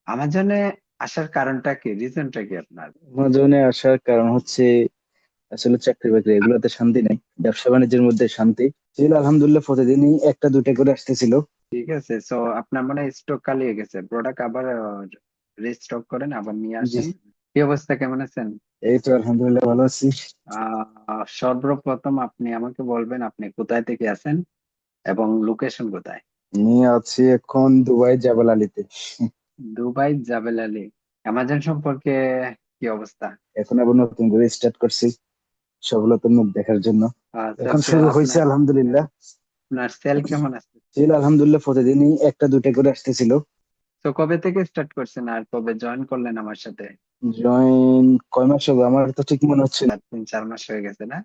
আমাজনে আসার কারণটা কি, রিজনটা কি আপনার? আমাজনে আসার কারণ হচ্ছে আসলে চাকরি বাকরি এগুলোতে শান্তি নাই, ব্যবসা বাণিজ্যের মধ্যে শান্তি ছিল। আলহামদুলিল্লাহ প্রতিদিনই একটা দুইটা করে আসতেছিল। ঠিক আছে, সো আপনার মনে হয় স্টক খালি হয়ে গেছে, প্রোডাক্ট আবার রিস্টক করেন, আবার নিয়ে জি, আসেন। কি অবস্থা, কেমন আছেন? এই তো আলহামদুলিল্লাহ ভালো আছি। সর্বপ্রথম আপনি আমাকে বলবেন আপনি কোথায় থেকে আছেন এবং লোকেশন কোথায়? নিয়ে আছি এখন দুবাই জাবাল আলীতে। দুবাই জাবেল আলী। অ্যামাজন সম্পর্কে কি অবস্থা? এখন আবার নতুন করে স্টার্ট করছি সফলতার মুখ দেখার জন্য। এখন শুরু হয়েছে আপনার আলহামদুলিল্লাহ। আপনার সেল কেমন আছে? ছিল আলহামদুলিল্লাহ প্রতিদিনই একটা দুইটা করে আসতেছিল। তো কবে থেকে স্টার্ট করছেন আর কবে জয়েন করলেন আমার সাথে? জয়েন কয় মাস হবে আমার তো ঠিক মনে হচ্ছে না। 3-4 মাস হয়ে গেছে না?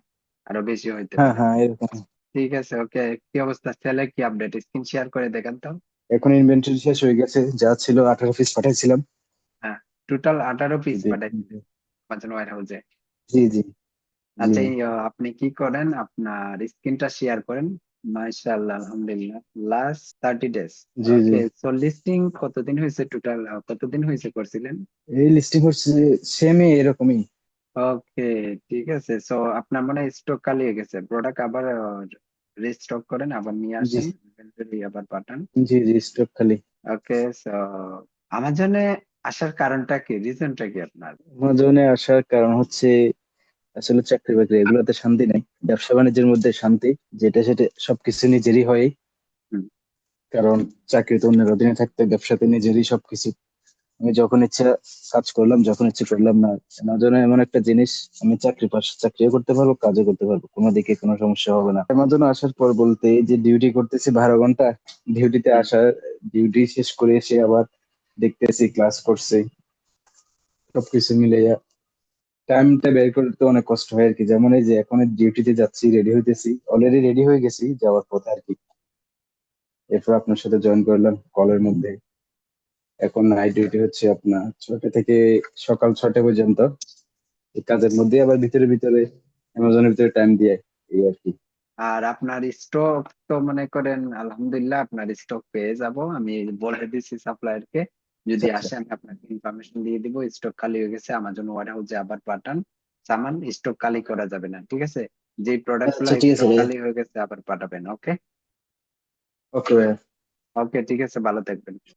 আরো বেশি হইতে হ্যাঁ পারে। হ্যাঁ এরকম। ঠিক আছে, ওকে। কি অবস্থা, সেলে কি আপডেট, স্ক্রিন শেয়ার করে দেখান তো। এখন ইনভেন্টরি শেষ হয়ে গেছে, যা ছিল 18 পিস পাঠাইছিলাম। হ্যাঁ, টোটাল 18 পিস জি পাঠাইছিলেন আমাজন ওয়ার হাউসে। জি জি জি। আচ্ছা, আপনি কি করেন, আপনার স্ক্রিনটা শেয়ার করেন। মাশাআল্লাহ, আলহামদুলিল্লাহ। Last 30 days. জি জি। ওকে, সো লিস্টিং কতদিন হয়েছে, টোটাল কতদিন হয়েছে করছিলেন? এই লিস্টিং হচ্ছে সেমই এরকমই। ওকে, ঠিক আছে। সো আপনার মনে হয় স্টক খালি হয়ে গেছে, প্রোডাক্ট আবার রিস্টক করেন, আবার নিয়ে জি আসেন, ইনভেন্টরি আবার পাঠান। জি জি স্টক খালি। ওকে, সো আমাজনে আসার কারণটা কি, রিজনটা কি আপনার? আমাজনে আসার কারণ হচ্ছে আসলে চাকরি বাকরি এগুলোতে শান্তি নাই, ব্যবসা বাণিজ্যের মধ্যে শান্তি, যেটা সেটা সবকিছু নিজেরই হয়। হুম। কারণ চাকরিতে অন্যের অধীনে থাকতে, ব্যবসাতে নিজেরই সবকিছু। আমি যখন ইচ্ছা কাজ করলাম, যখন ইচ্ছে করলাম না। আমাজন এমন একটা জিনিস, আমি চাকরি পাশ চাকরিও করতে পারবো, কাজও করতে পারবো, কোনো দিকে কোনো সমস্যা হবে না। আমাজন আসার পর বলতে এই যে ডিউটি করতেছি 12 ঘন্টা, ডিউটিতে হুম। আসার, ডিউটি শেষ করে এসে আবার দেখতেছি ক্লাস করছে, সবকিছু মিলে টাইমটা বের করতে অনেক কষ্ট হয় আর কি। যেমন এই যে এখন ডিউটিতে যাচ্ছি, রেডি হইতেছি, অলরেডি রেডি হয়ে গেছি যাওয়ার পথে আর কি। এরপর আপনার সাথে জয়েন করলাম কলের মধ্যে। এখন নাইট ডিউটি হচ্ছে আপনার 6টা থেকে সকাল 6টা পর্যন্ত। এই কাজের মধ্যে আবার ভিতরে ভিতরে অ্যামাজনের ভিতরে টাইম দিয়ে এই আর কি। আর আপনার স্টক তো মনে করেন আলহামদুলিল্লাহ আপনার স্টক পেয়ে যাব, আমি বলে দিচ্ছি সাপ্লায়ারকে, আচ্ছা যদি আচ্ছা আসে আমি আপনাকে ইনফরমেশন দিয়ে দিব। স্টক খালি হয়ে গেছে, আমাজন ওয়ার হাউসে আবার পাঠান সামান। স্টক খালি করা যাবে না, ঠিক আছে? যে প্রোডাক্ট গুলা আচ্ছা ঠিক আছে স্টক ভাইয়া। খালি হয়ে গেছে আবার পাঠাবেন, ওকে? ওকে ভাইয়া। ওকে, ঠিক আছে, ভালো থাকবেন।